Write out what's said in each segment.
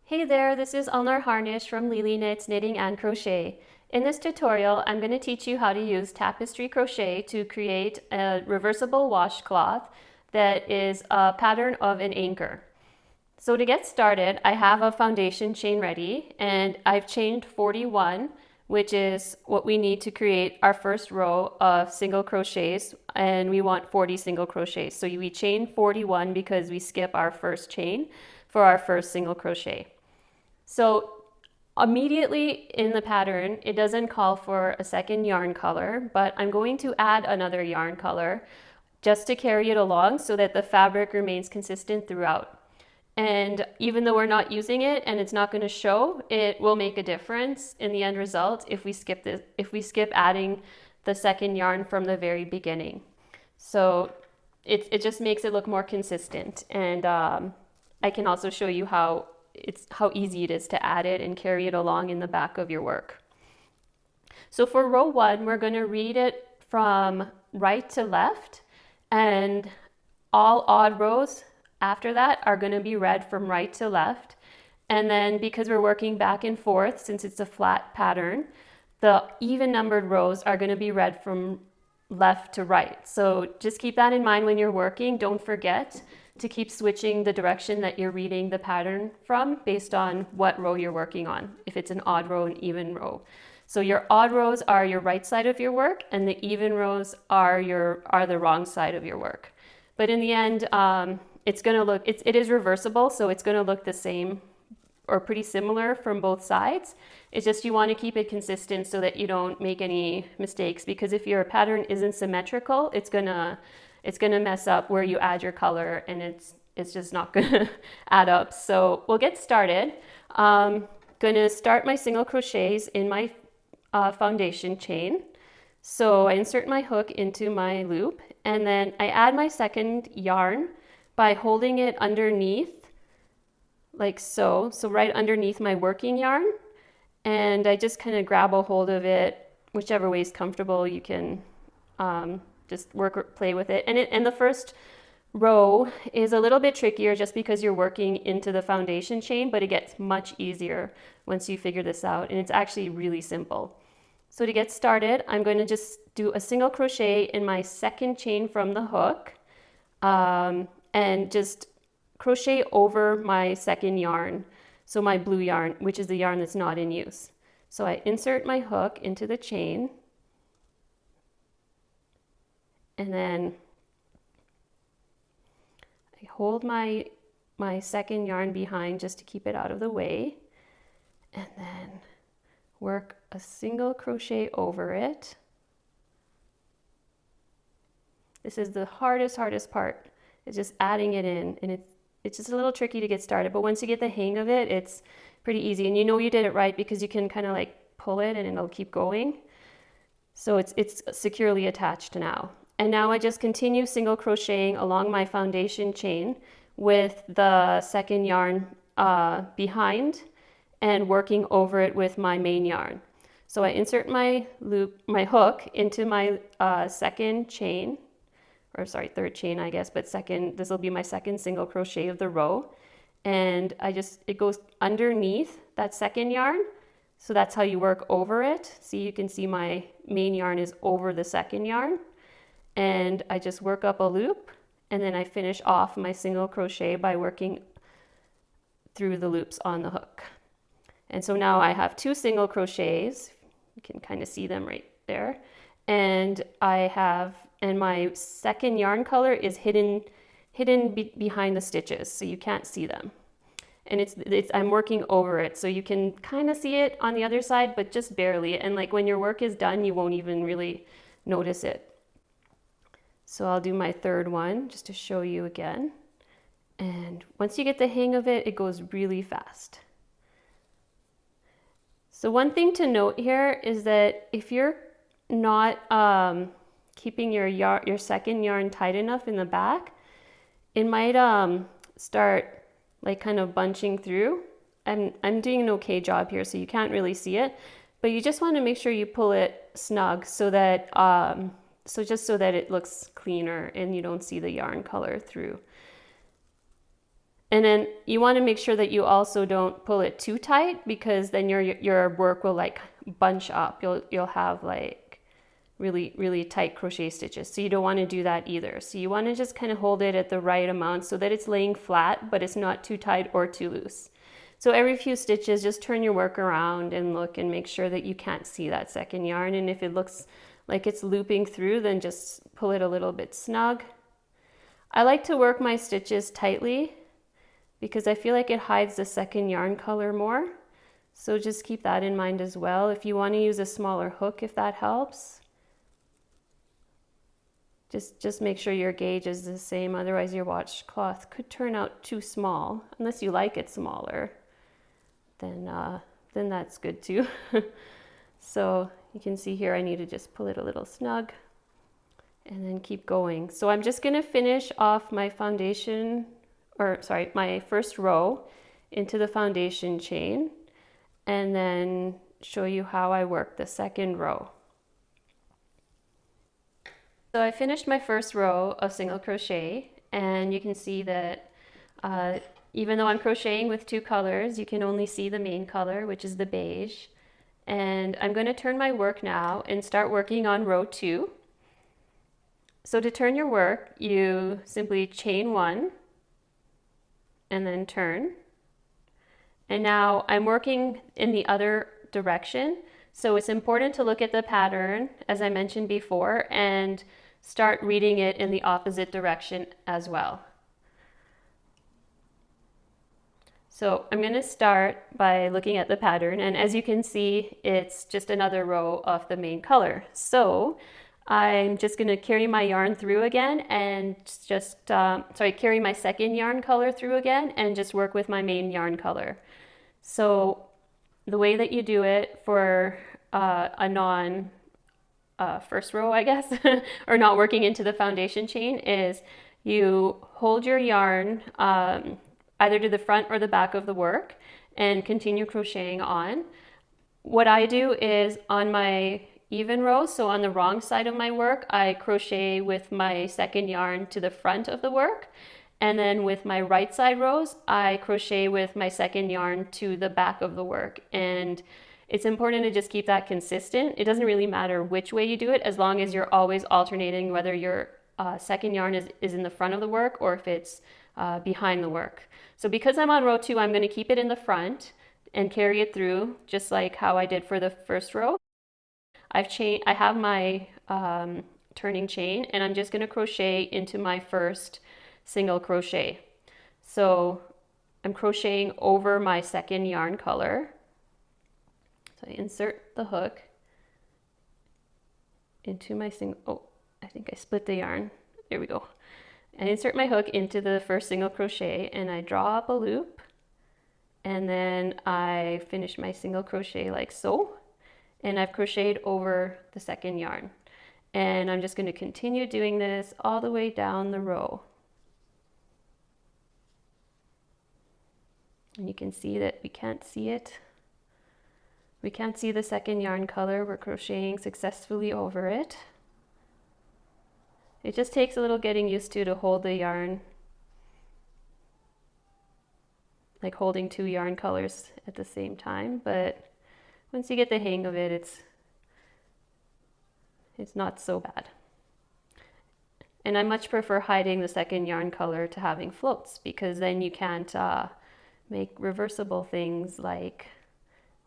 Hey there, this is Ulnar Harnish from Lily Knits Knitting and Crochet. In this tutorial, I'm going to teach you how to use tapestry crochet to create a reversible washcloth that is a pattern of an anchor. So to get started, I have a foundation chain ready and I've chained 41, which is what we need to create our first row of single crochets, and we want 40 single crochets. So we chain 41 because we skip our first chain for our first single crochet. So immediately in the pattern, it doesn't call for a second yarn color, but I'm going to add another yarn color just to carry it along so that the fabric remains consistent throughout. And even though we're not using it and it's not going to show, it will make a difference in the end result if we skip adding the second yarn from the very beginning. So it just makes it look more consistent. And I can also show you how easy it is to add it and carry it along in the back of your work. So for row 1, we're going to read it from right to left, and all odd rows after that are going to be read from right to left. And then because we're working back and forth, since it's a flat pattern, the even numbered rows are going to be read from left to right. So just keep that in mind when you're working. Don't forget to keep switching the direction that you're reading the pattern from based on what row you're working on, if it's an odd row, an even row. So your odd rows are your right side of your work, and the even rows are the wrong side of your work. But in the end, it's going to look, it is reversible, so it's going to look the same or pretty similar from both sides. It's just you want to keep it consistent so that you don't make any mistakes, because if your pattern isn't symmetrical, it's gonna mess up where you add your color, and it's just not gonna add up. So we'll get started. Gonna start my single crochets in my foundation chain. So I insert my hook into my loop, and then I add my second yarn by holding it underneath like so right underneath my working yarn, and I just kind of grab a hold of it whichever way is comfortable. You can just work or play with it. And the first row is a little bit trickier just because you're working into the foundation chain, but it gets much easier once you figure this out, and it's actually really simple. So to get started, I'm going to just do a single crochet in my second chain from the hook, and just crochet over my second yarn, so my blue yarn, which is the yarn that's not in use. So I insert my hook into the chain, and then I hold my second yarn behind just to keep it out of the way, and then work a single crochet over it. This is the hardest part. It's just adding it in, and it's just a little tricky to get started, but once you get the hang of it, it's pretty easy, and you know you did it right because you can kind of like pull it and it'll keep going. So it's securely attached now. And now I just continue single crocheting along my foundation chain with the second yarn behind and working over it with my main yarn. So I insert my hook into my second chain, or sorry, third chain, I guess, but this will be my second single crochet of the row. And it goes underneath that second yarn. So that's how you work over it. See, you can see my main yarn is over the second yarn. And I just work up a loop, and then I finish off my single crochet by working through the loops on the hook. And so now I have 2 single crochets. You can kind of see them right there. And my second yarn color is hidden behind the stitches, so you can't see them. And I'm working over it, so you can kind of see it on the other side, but just barely. And like when your work is done, you won't even really notice it. So I'll do my third one just to show you again. And once you get the hang of it, it goes really fast. So one thing to note here is that if you're not keeping your second yarn tight enough in the back, it might start like kind of bunching through. And I'm doing an okay job here, so you can't really see it, but you just want to make sure you pull it snug so that just so that it looks cleaner and you don't see the yarn color through. And then you want to make sure that you also don't pull it too tight, because then your work will like bunch up. You'll have like really tight crochet stitches. So you don't want to do that either. So you want to just kind of hold it at the right amount so that it's laying flat, but it's not too tight or too loose. So every few stitches, just turn your work around and look and make sure that you can't see that second yarn. And if it looks like it's looping through, then just pull it a little bit snug. I like to work my stitches tightly because I feel like it hides the second yarn color more. So just keep that in mind as well. If you want to use a smaller hook, if that helps, just make sure your gauge is the same. Otherwise your washcloth could turn out too small. Unless you like it smaller, then that's good too. So you can see here I need to just pull it a little snug and then keep going. So I'm just going to finish off my foundation, or sorry, my first row into the foundation chain, and then show you how I work the second row. So I finished my first row of single crochet, and you can see that even though I'm crocheting with two colors, you can only see the main color, which is the beige. And I'm going to turn my work now and start working on row 2. So to turn your work, you simply chain 1 and then turn. And now I'm working in the other direction. So it's important to look at the pattern, as I mentioned before, and start reading it in the opposite direction as well. So I'm going to start by looking at the pattern, and as you can see, it's just another row of the main color. So I'm just going to carry my yarn through again and just, carry my second yarn color through again and just work with my main yarn color. So the way that you do it for a non first row, I guess, or not working into the foundation chain, is you hold your yarn either to the front or the back of the work and continue crocheting on. What I do is on my even rows, so on the wrong side of my work, I crochet with my second yarn to the front of the work, and then with my right side rows, I crochet with my second yarn to the back of the work. And it's important to just keep that consistent. It doesn't really matter which way you do it, as long as you're always alternating whether your second yarn is in the front of the work or if it's behind the work. So because I'm on row 2, I'm going to keep it in the front and carry it through just like how I did for the first row. I have my turning chain, and I'm just going to crochet into my first single crochet. So I'm crocheting over my second yarn color. So I insert the hook into my I think I split the yarn. There we go. I insert my hook into the first single crochet, and I draw up a loop, and then I finish my single crochet like so, and I've crocheted over the second yarn. And I'm just going to continue doing this all the way down the row. And you can see that we can't see it. We can't see the second yarn color. We're crocheting successfully over it. It just takes a little getting used to hold the yarn, like holding two yarn colors at the same time, but once you get the hang of it, it's not so bad. And I much prefer hiding the second yarn color to having floats, because then you can't make reversible things like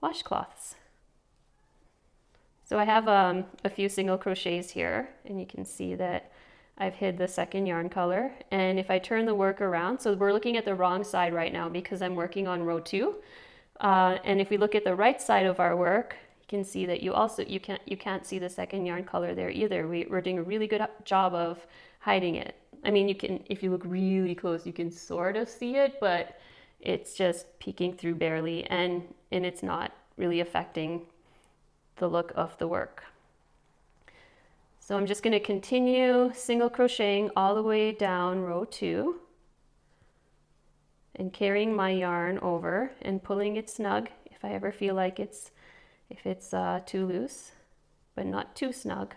washcloths. So I have a few single crochets here, and you can see that I've hid the second yarn color. And if I turn the work around, so we're looking at the wrong side right now because I'm working on row 2. And if we look at the right side of our work, you can see that you can't see the second yarn color there either. We're doing a really good job of hiding it. I mean, you can, if you look really close, you can sort of see it, but it's just peeking through barely, and it's not really affecting the look of the work. So I'm just going to continue single crocheting all the way down row 2 and carrying my yarn over and pulling it snug if I ever feel like it's too loose, but not too snug.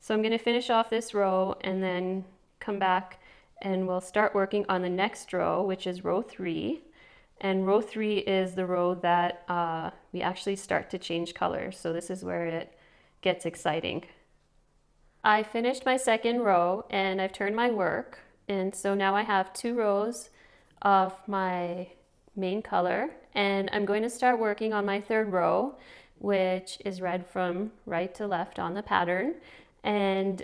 So I'm going to finish off this row and then come back And we'll start working on the next row, which is row 3. And row 3 is the row that we actually start to change colors. So this is where it gets exciting. I finished my second row and I've turned my work. And so now I have 2 rows of my main color. And I'm going to start working on my third row, which is read from right to left on the pattern. And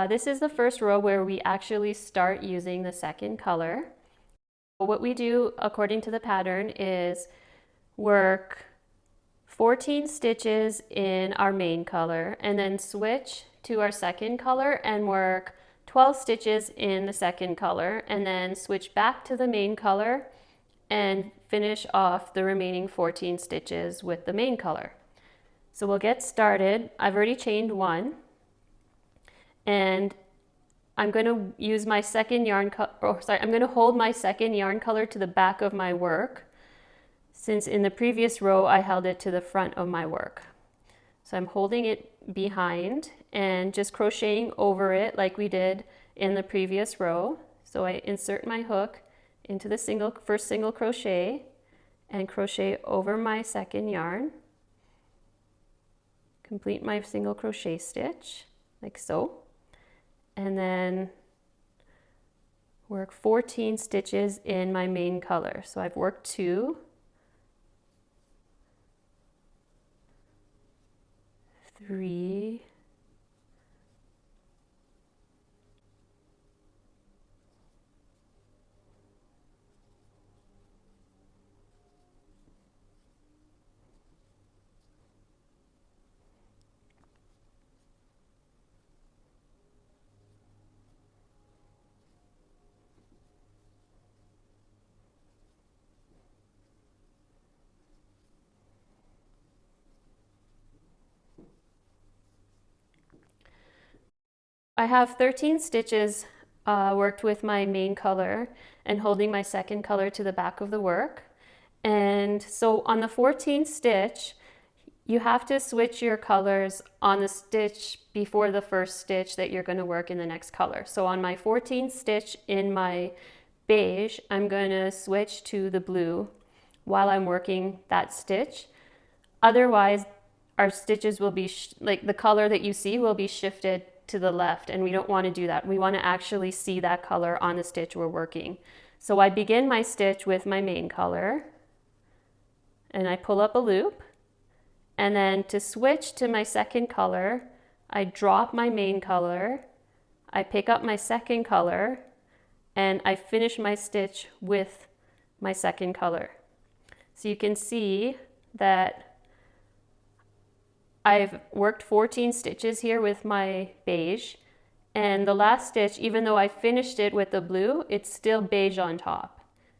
this is the first row where we actually start using the second color. What we do according to the pattern is work 14 stitches in our main color and then switch to our second color and work 12 stitches in the second color and then switch back to the main color and finish off the remaining 14 stitches with the main color. So we'll get started. I've already chained 1. And I'm going to use my second yarn I'm going to hold my second yarn color to the back of my work, since in the previous row I held it to the front of my work. So I'm holding it behind and just crocheting over it like we did in the previous row. So I insert my hook into the first single crochet and crochet over my second yarn. Complete my single crochet stitch like so. And then work 14 stitches in my main color. So I've worked 2, 3, I have 13 stitches worked with my main color and holding my second color to the back of the work. And so on the 14th stitch, you have to switch your colors on the stitch before the first stitch that you're going to work in the next color. So on my 14th stitch in my beige, I'm going to switch to the blue while I'm working that stitch. Otherwise, our stitches will be, like the color that you see will be shifted to the left, and we don't want to do that. We want to actually see that color on the stitch we're working. So I begin my stitch with my main color and I pull up a loop, and then to switch to my second color, I drop my main color, I pick up my second color, and I finish my stitch with my second color. So you can see that I've worked 14 stitches here with my beige, and the last stitch, even though I finished it with the blue, it's still beige on top.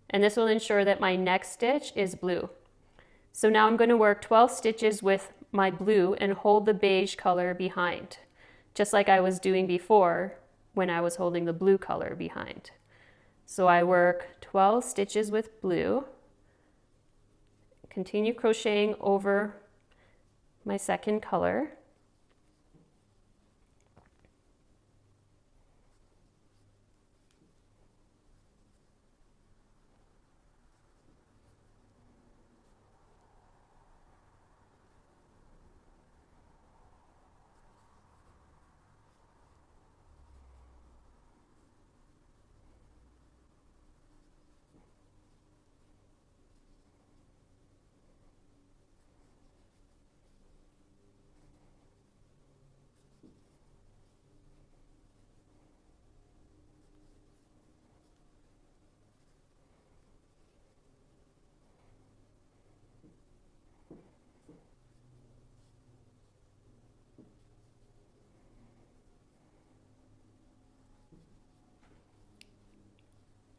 And this will ensure that my next stitch is blue. So now I'm going to work 12 stitches with my blue and hold the beige color behind, just like I was doing before when I was holding the blue color behind. So I work 12 stitches with blue, continue crocheting over my second color,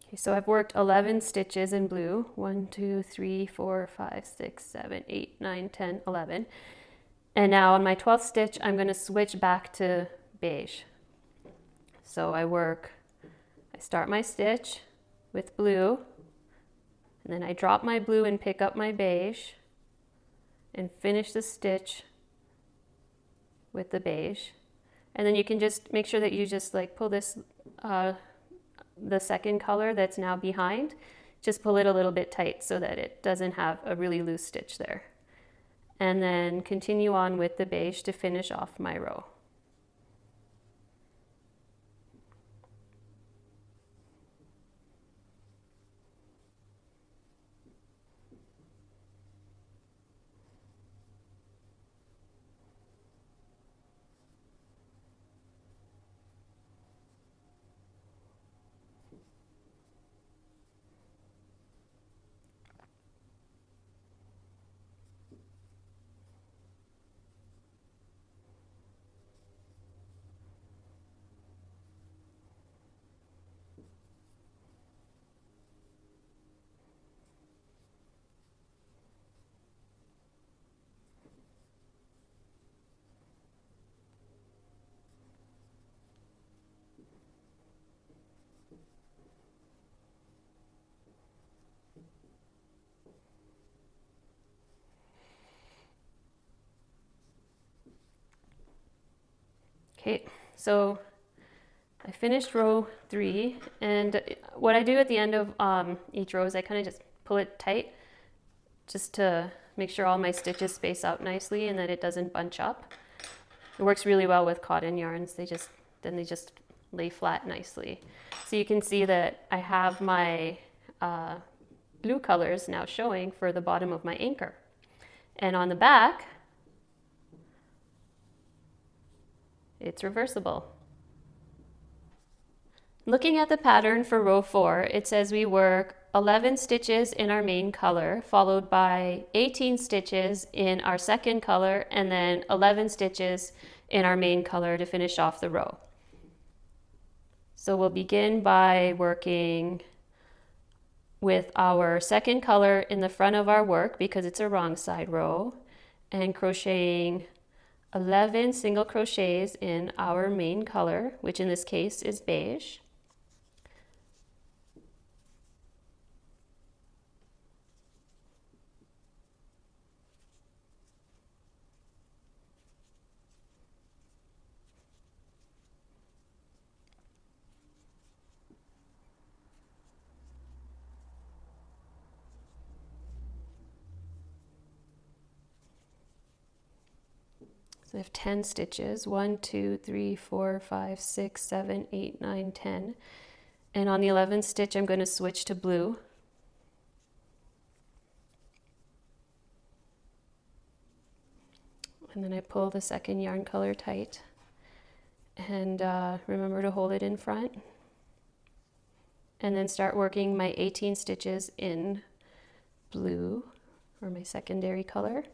Okay, so I've worked 11 stitches in blue. 1, 2, 3, 4, 5, 6, 7, 8, 9, 10, 11. And now on my 12th stitch, I'm going to switch back to beige. So I start my stitch with blue, and then I drop my blue and pick up my beige, and finish the stitch with the beige. And then you can just make sure that you just like pull this the second color that's now behind, just pull it a little bit tight so that it doesn't have a really loose stitch there. And then continue on with the beige to finish off my row. Okay, so I finished row 3, and what I do at the end of each row is I kind of just pull it tight just to make sure all my stitches space out nicely and that it doesn't bunch up. It works really well with cotton yarns. They just lay flat nicely. So you can see that I have my blue colors now showing for the bottom of my anchor. And on the back, it's reversible. Looking at the pattern for row 4, it says we work 11 stitches in our main color, followed by 18 stitches in our second color, and then 11 stitches in our main color to finish off the row. So we'll begin by working with our second color in the front of our work because it's a wrong side row, and crocheting 11 single crochets in our main color, which in this case is beige. So I have 10 stitches, 1, 2, 3, 4, 5, 6, 7, 8, 9, 10. And on the 11th stitch, I'm going to switch to blue. And then I pull the second yarn color tight. And remember to hold it in front. And then start working my 18 stitches in blue, or my secondary color.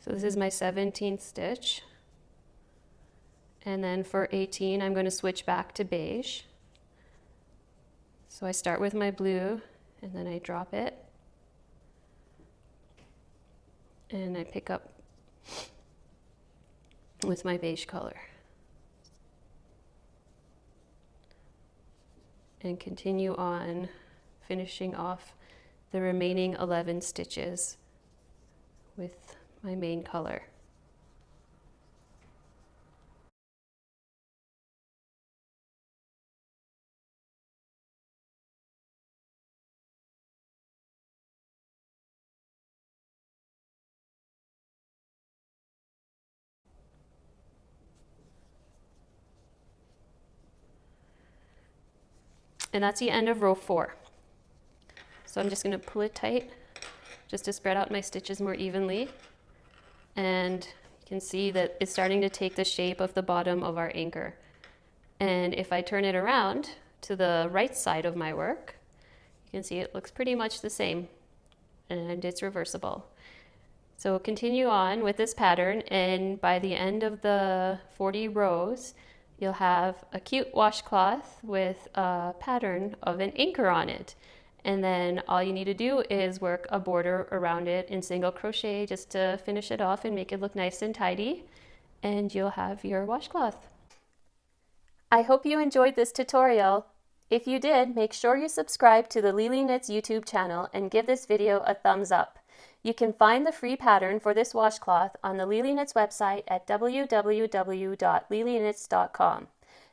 So this is my 17th stitch. And then for 18, I'm going to switch back to beige. So I start with my blue, and then I drop it. And I pick up with my beige color. And continue on, finishing off the remaining 11 stitches with my main color. And that's the end of row 4. So I'm just going to pull it tight just to spread out my stitches more evenly. And you can see that it's starting to take the shape of the bottom of our anchor. And if I turn it around to the right side of my work, you can see it looks pretty much the same, and it's reversible. So continue on with this pattern, and by the end of the 40 rows, you'll have a cute washcloth with a pattern of an anchor on it. And then all you need to do is work a border around it in single crochet just to finish it off and make it look nice and tidy, and you'll have your washcloth. I hope you enjoyed this tutorial. If you did, make sure you subscribe to the Lily Knits YouTube channel and give this video a thumbs up. You can find the free pattern for this washcloth on the Lily Knits website at www.lilyknits.com.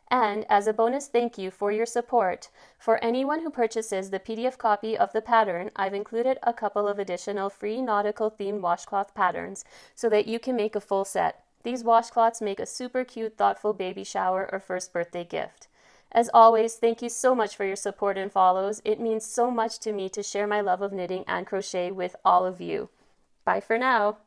And as a bonus thank you for your support, for anyone who purchases the PDF copy of the pattern, I've included a couple of additional free nautical themed washcloth patterns so that you can make a full set. These washcloths make a super cute, thoughtful baby shower or first birthday gift. As always, thank you so much for your support and follows. It means so much to me to share my love of knitting and crochet with all of you. Bye for now.